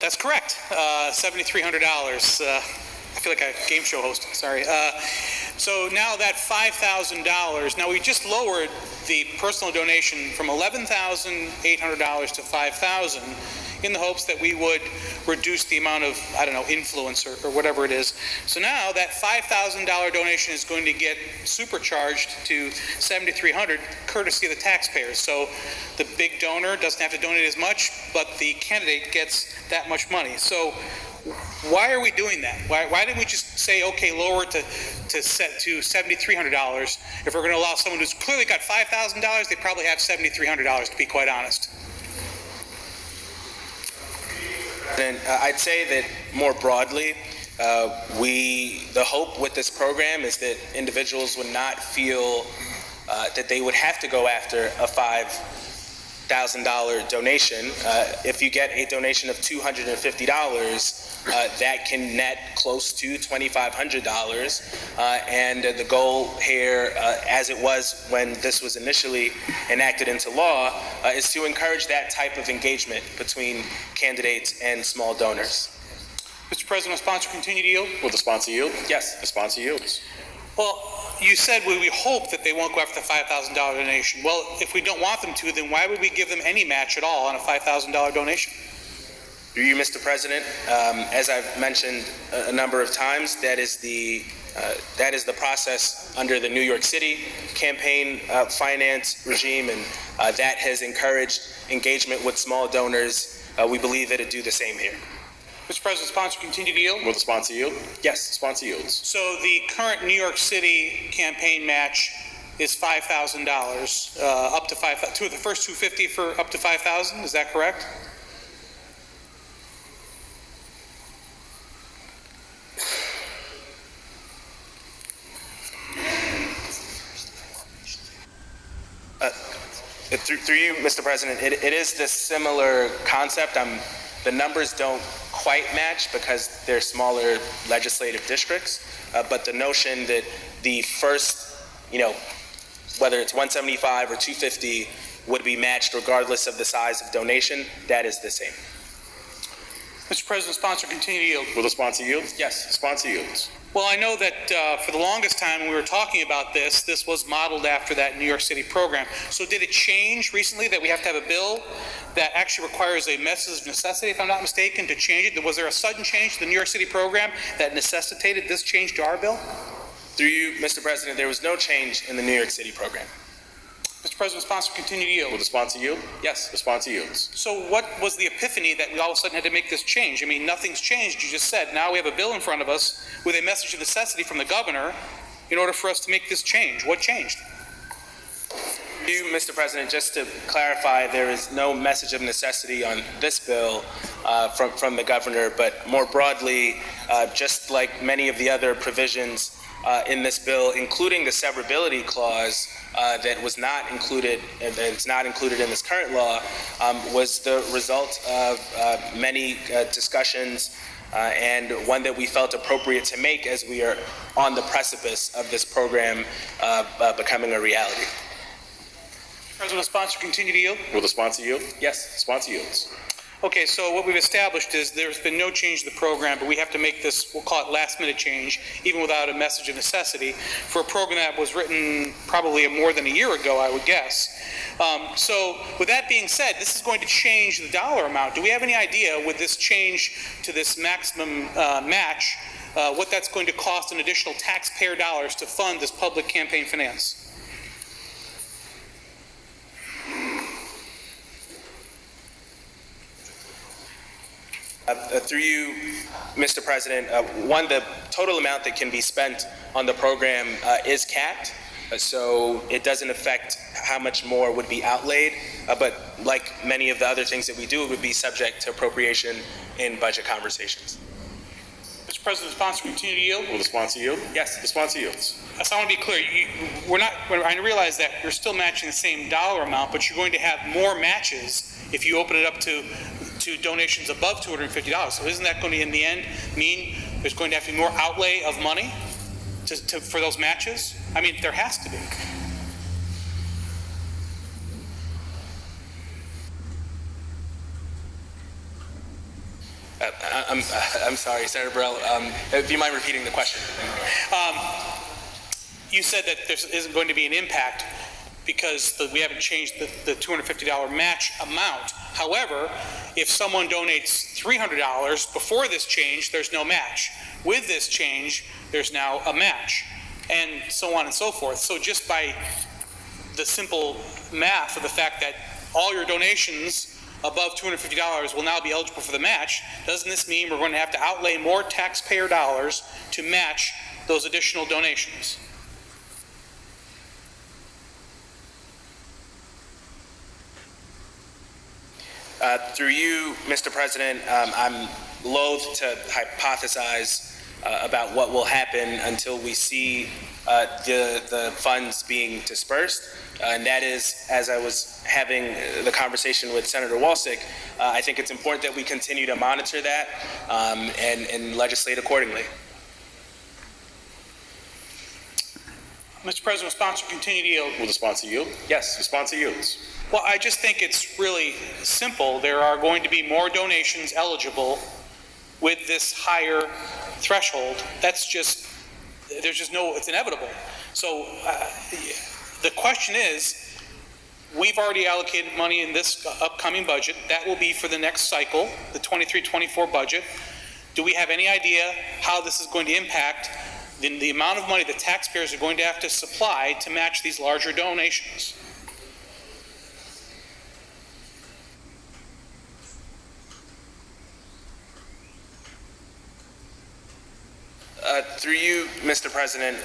That's correct. $7,300. I feel like a game show host. Sorry. So now that $5,000. Now we just lowered the personal donation from $11,800 to $5,000 in the hopes that we would reduce the amount of, I don't know, influence or whatever it is. So now that $5,000 donation is going to get supercharged to $7,300 courtesy of the taxpayers. So the big donor doesn't have to donate as much, but the candidate gets that much money. So why are we doing that? Why didn't we just say, okay, lower it to $7,300? If we're going to allow someone who's clearly got $5,000, they probably have $7,300, to be quite honest. Then I'd say that more broadly, the hope with this program is that individuals would not feel that they would have to go after a $5,000 donation. If you get a donation of $250, that can net close to $2,500. And the goal here, as it was when this was initially enacted into law, is to encourage that type of engagement between candidates and small donors. Mr. President, will the sponsor continue to yield? Will the sponsor yield? Yes. The sponsor yields. Well, you said we hope that they won't go after the $5,000 donation. Well, if we don't want them to, then why would we give them any match at all on a $5,000 donation? Through you, Mr. President, as I've mentioned a number of times, that is the process under the New York City campaign finance regime, and that has encouraged engagement with small donors. We believe that it do the same here. Mr. President, sponsor continue to yield? Will the sponsor yield? Yes. The sponsor yields. So the current New York City campaign match is $5,000, up to $5,000. The first $250 for up to $5,000. Is that correct? Through you, Mr. President, it is this similar concept. The numbers don't quite match because they're smaller legislative districts, but the notion that the first, whether it's 175 or 250 would be matched regardless of the size of donation, that is the same. Mr. President, sponsor continue to yield. Will the sponsor yield? Yes. The sponsor yields. Well, I know that for the longest time when we were talking about this was modeled after that New York City program. So did it change recently that we have to have a bill that actually requires a message of necessity, if I'm not mistaken, to change it? Was there a sudden change to the New York City program that necessitated this change to our bill? Through you, Mr. President, there was no change in the New York City program. Mr. President, sponsor continue to yield. Will the sponsor yield? Yes. The sponsor yields. So what was the epiphany that we all of a sudden had to make this change? I mean, nothing's changed, you just said. Now we have a bill in front of us with a message of necessity from the governor in order for us to make this change. What changed? You, Mr. President, just to clarify, there is no message of necessity on this bill from the governor, but more broadly, just like many of the other provisions in this bill, including the severability clause, that was not included, and it's not included in this current law, was the result of many discussions and one that we felt appropriate to make as we are on the precipice of this program becoming a reality. President, sponsor continue to yield. Will the sponsor yield? Yes. The sponsor yields. Okay, so what we've established is there's been no change to the program, but we have to make this, we'll call it last-minute change, even without a message of necessity, for a program that was written probably more than a year ago, I would guess. So with that being said, this is going to change the dollar amount. Do we have any idea with this change to this maximum match, what that's going to cost in additional taxpayer dollars to fund this public campaign finance? Through you, Mr. President, the total amount that can be spent on the program is capped, so it doesn't affect how much more would be outlaid, but like many of the other things that we do, it would be subject to appropriation in budget conversations. Mr. President, the sponsor continue to yield? Will the sponsor yield? Yes. The sponsor yields. So I want to be clear, I realize that you're still matching the same dollar amount, but you're going to have more matches if you open it up to donations above $250. So isn't that going to, in the end, mean there's going to have to be more outlay of money for those matches? I mean, there has to be. I'm sorry, Senator Borello. Do you mind repeating the question? You said that there isn't going to be an impact because we haven't changed the $250 match amount. However, if someone donates $300 before this change, there's no match. With this change, there's now a match, and so on and so forth. So just by the simple math of the fact that all your donations above $250 will now be eligible for the match, doesn't this mean we're going to have to outlay more taxpayer dollars to match those additional donations? Through you, Mr. President, I'm loath to hypothesize about what will happen until we see the funds being dispersed. And that is, as I was having the conversation with Senator Walsick, I think it's important that we continue to monitor that and legislate accordingly. Mr. President, will sponsor continue to yield? Will the sponsor yield? Yes. The sponsor yields. Well, I just think it's really simple. There are going to be more donations eligible with this higher threshold. That's just, there's just no, it's inevitable. So the question is, we've already allocated money in this upcoming budget. That will be for the next cycle, the 23-24 budget. Do we have any idea how this is going to impact the amount of money that taxpayers are going to have to supply to match these larger donations? Through you, Mr. President,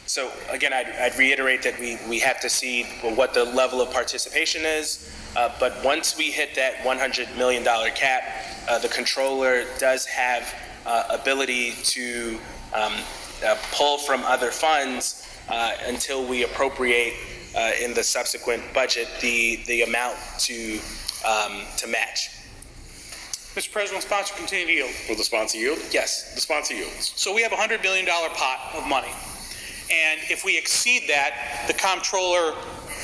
so again, I'd reiterate that we have to see what the level of participation is, but once we hit that $100 million cap, the controller does have ability to pull from other funds until we appropriate in the subsequent budget the amount to match. Mr. President, will sponsor continue to yield? Will the sponsor yield? Yes. The sponsor yields. So we have a $100 million pot of money. And if we exceed that, the comptroller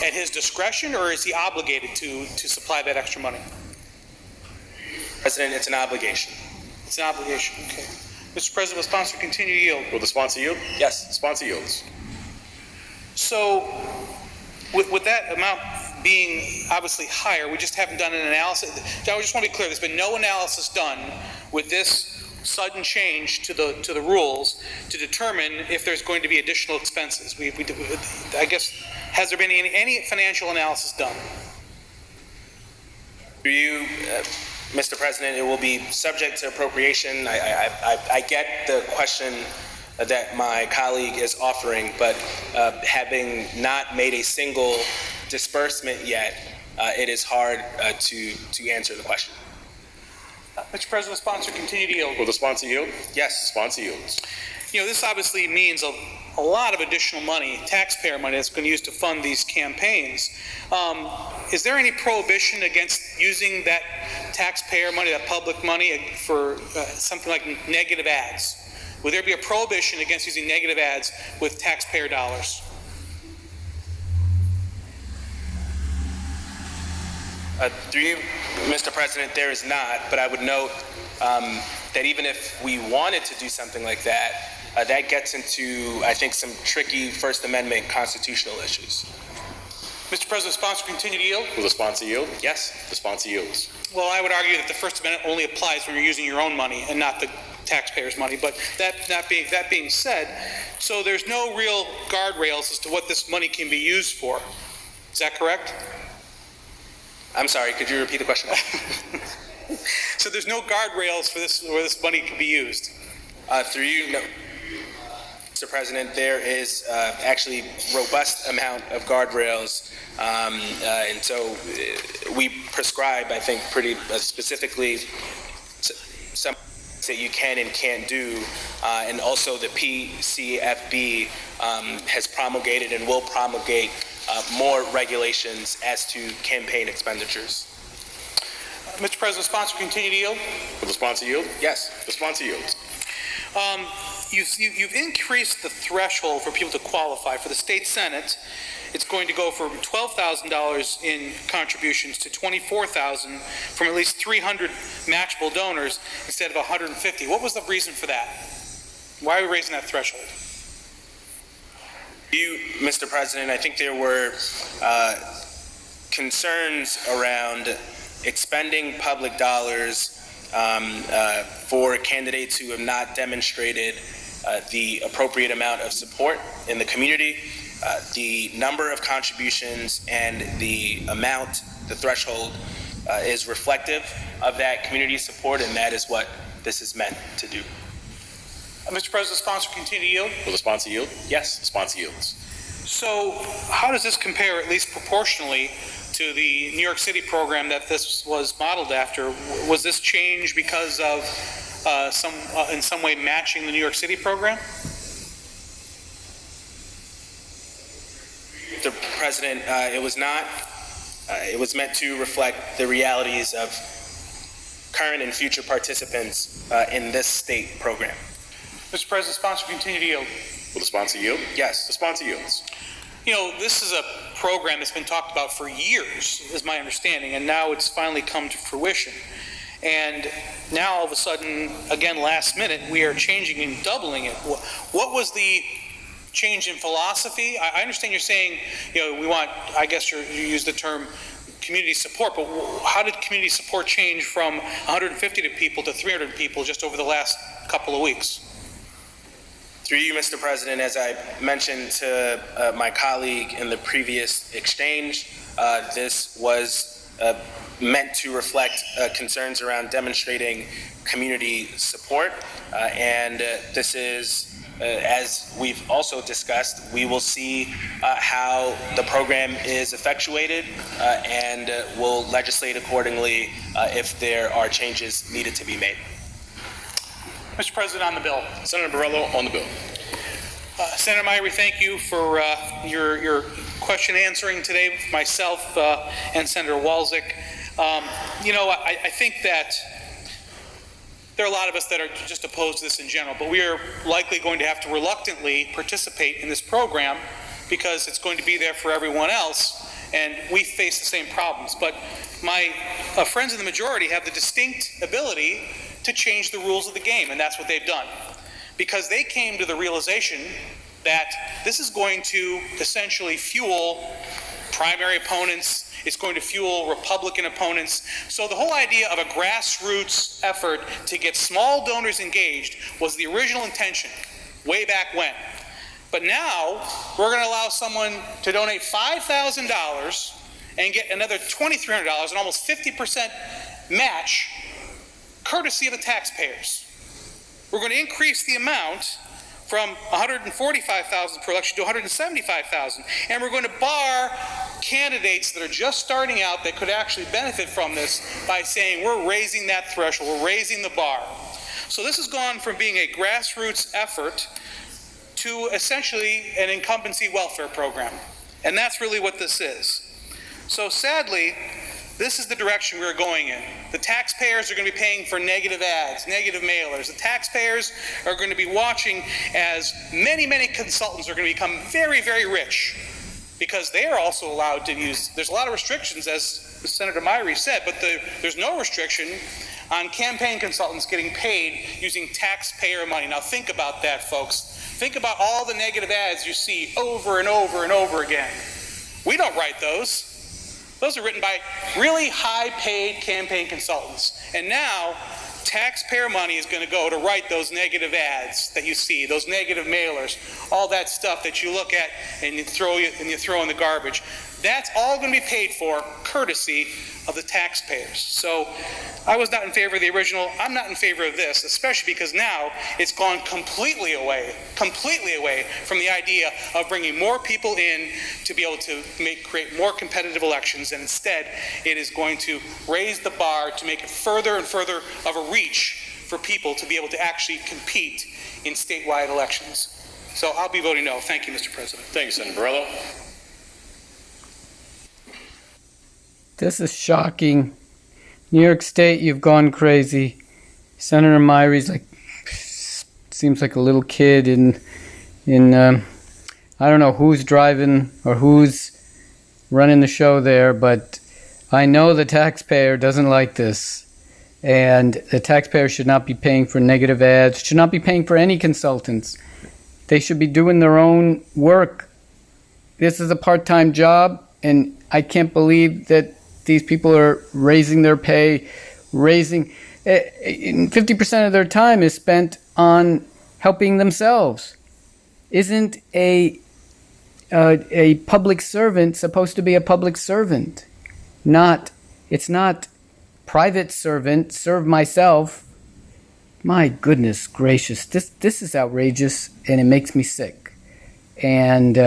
at his discretion, or is he obligated to supply that extra money? President, it's an obligation. It's an obligation, okay. Mr. President, will sponsor continue to yield? Will the sponsor yield? Yes. The sponsor yields. So with that amount being obviously higher, we just haven't done an analysis. I just want to be clear, there's been no analysis done with this sudden change to the rules to determine if there's going to be additional expenses. I guess, has there been any financial analysis done? Through you, Mr. President, it will be subject to appropriation. I get the question that my colleague is offering, but having not made a single disbursement yet, it is hard to answer the question. Mr. President, will sponsor continue to yield? Will the sponsor yield? Yes. The sponsor yields. You know, this obviously means a lot of additional money, taxpayer money, that's going to use to fund these campaigns. Is there any prohibition against using that taxpayer money, that public money, for something like negative ads? Would there be a prohibition against using negative ads with taxpayer dollars? Through you, Mr. President, there is not, but I would note that even if we wanted to do something like that, that gets into, I think, some tricky First Amendment constitutional issues. Mr. President, sponsor continue to yield? Will the sponsor yield? Yes. The sponsor yields. Well, I would argue that the First Amendment only applies when you're using your own money and not the taxpayers' money. But that being said, so there's no real guardrails as to what this money can be used for. Is that correct? I'm sorry, could you repeat the question? So there's no guardrails for this where this money can be used? Through you, no. Mr. President, there is actually robust amount of guardrails, and so we prescribe, I think, pretty specifically some that you can and can't do, and also the PCFB has promulgated and will promulgate more regulations as to campaign expenditures. Mr. President, sponsor continue to yield? Will the sponsor yield? Yes. The sponsor yields. You've increased the threshold for people to qualify. For the state senate, it's going to go from $12,000 in contributions to $24,000 from at least 300 matchable donors instead of 150. What was the reason for that? Why are we raising that threshold? Mr. President, I think there were concerns around expending public dollars for candidates who have not demonstrated the appropriate amount of support in the community. The number of contributions and the amount, the threshold, is reflective of that community support, and that is what this is meant to do. Mr. President, the sponsor continue to yield? Will the sponsor yield? Yes. The sponsor yields. So how does this compare, at least proportionally, to the New York City program that this was modeled after? Was this change because of in some way matching the New York City program? Mr. President, it was not. It was meant to reflect the realities of current and future participants in this state program. Mr. President, sponsor continue to yield. Will the sponsor yield? Yes. The sponsor yields. You know, this is a program that's been talked about for years, is my understanding, and now it's finally come to fruition. And now all of a sudden, again, last minute, we are changing and doubling it. What was the change in philosophy? I understand you're saying, you know, we want, I guess you use the term community support, but how did community support change from 150 people to 300 people just over the last couple of weeks? Through you, Mr. President, as I mentioned to my colleague in the previous exchange, this was meant to reflect concerns around demonstrating community support, and this is, as we've also discussed, we will see how the program is effectuated and will legislate accordingly if there are changes needed to be made. Mr. President, on the bill. Senator Borello on the bill. Senator Myrie, thank you for your question answering today with myself and Senator Walczyk. You know, I think that there are a lot of us that are just opposed to this in general, but we are likely going to have to reluctantly participate in this program because it's going to be there for everyone else, and we face the same problems. But my friends in the majority have the distinct ability to change the rules of the game, and that's what they've done. Because they came to the realization that this is going to essentially fuel primary opponents, it's going to fuel Republican opponents. So the whole idea of a grassroots effort to get small donors engaged was the original intention way back when. But now we're going to allow someone to donate $5,000 and get another $2,300, an almost 50% match, courtesy of the taxpayers. We're going to increase the amount from $145,000 per election to $175,000, and we're going to bar candidates that are just starting out that could actually benefit from this by saying we're raising that threshold, we're raising the bar. So this has gone from being a grassroots effort to essentially an incumbency welfare program, and that's really what this is. So sadly, this is the direction we're going in. The taxpayers are going to be paying for negative ads, negative mailers. The taxpayers are going to be watching as many, many consultants are going to become very, very rich because they are also allowed to use, there's a lot of restrictions, as Senator Myrie said, but there's no restriction on campaign consultants getting paid using taxpayer money. Now think about that, folks. Think about all the negative ads you see over and over and over again. We don't write those. Those are written by really high-paid campaign consultants. And now, taxpayer money is going to go to write those negative ads that you see, those negative mailers, all that stuff that you look at and you throw in the garbage. That's all going to be paid for courtesy of the taxpayers. So I was not in favor of the original. I'm not in favor of this, especially because now it's gone completely away from the idea of bringing more people in to be able to create more competitive elections, and instead it is going to raise the bar to make it further and further of a reach for people to be able to actually compete in statewide elections. So I'll be voting no. Thank you, Mr. President. Thank you, Senator Borello. This is shocking. New York State, you've gone crazy. Senator Myrie's like seems like a little kid in I don't know who's driving or who's running the show there, but I know the taxpayer doesn't like this. And the taxpayer should not be paying for negative ads, should not be paying for any consultants. They should be doing their own work. This is a part-time job, and I can't believe that these people are raising their pay, 50% of their time is spent on helping themselves. Isn't a public servant supposed to be a public servant? It's not private servant, serve myself. My goodness gracious, this is outrageous, and it makes me sick. And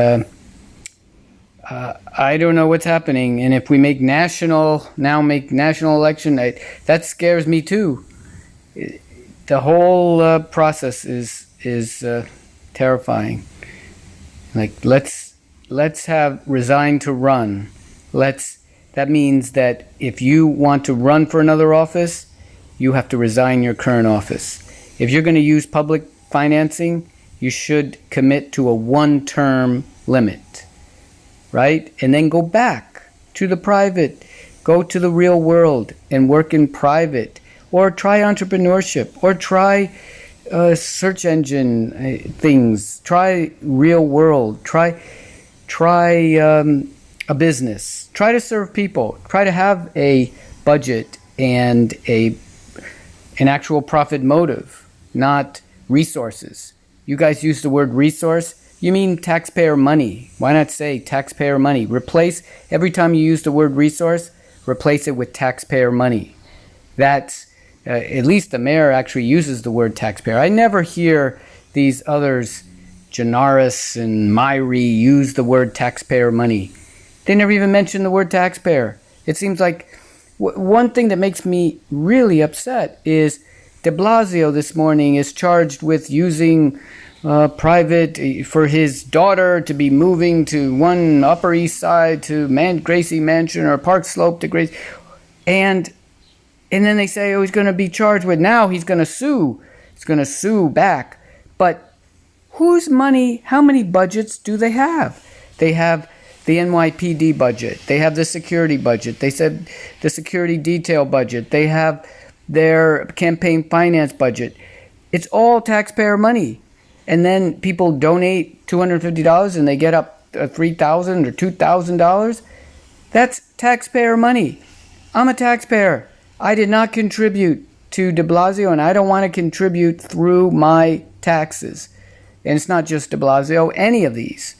I don't know what's happening. And if we make national election, that scares me too. The whole process is terrifying. Like let's have resign to run. That means that if you want to run for another office, you have to resign your current office. If you're going to use public financing, you should commit to a one-term limit, right? And then go back to the private, go to the real world and work in private, or try entrepreneurship, or try search engine things, try real world, try a business, try to serve people, try to have a budget and an actual profit motive, not resources. You guys use the word resource. You mean taxpayer money. Why not say taxpayer money? Replace, every time you use the word resource, replace it with taxpayer money. That's, at least the mayor actually uses the word taxpayer. I never hear these others, Janaris and Myrie, use the word taxpayer money. They never even mention the word taxpayer. It seems like one thing that makes me really upset is de Blasio this morning is charged with using private for his daughter to be moving to one Upper East Side to Gracie Mansion or Park Slope to Gracie. And then they say, oh, he's going to be charged with, now he's going to sue. He's going to sue back. But whose money, how many budgets do they have? They have the NYPD budget. They have the security budget. They said the security detail budget. They have their campaign finance budget. It's all taxpayer money. And then people donate $250 and they get up $3,000 or $2,000. That's taxpayer money. I'm a taxpayer. I did not contribute to de Blasio, and I don't want to contribute through my taxes. And it's not just de Blasio, any of these.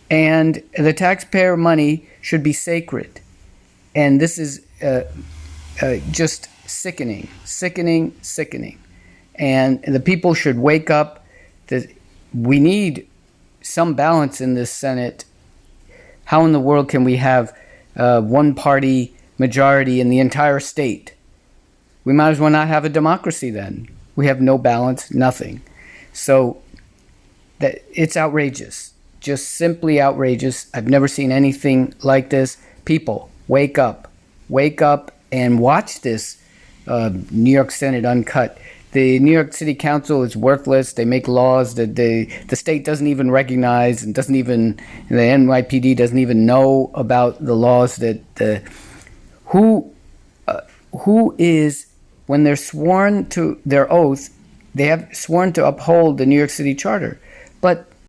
And the taxpayer money should be sacred. And this is just sickening. And the people should wake up. We need some balance in this Senate. How in the world can we have one-party majority in the entire state? We might as well not have a democracy then. We have no balance, nothing. So that it's outrageous, just simply outrageous. I've never seen anything like this. People, wake up and watch this New York Senate uncut. The New York City Council is worthless. They make laws that the state doesn't even recognize, and the NYPD doesn't even know about the laws that who is, when they're sworn to their oath, they have sworn to uphold the New York City Charter. But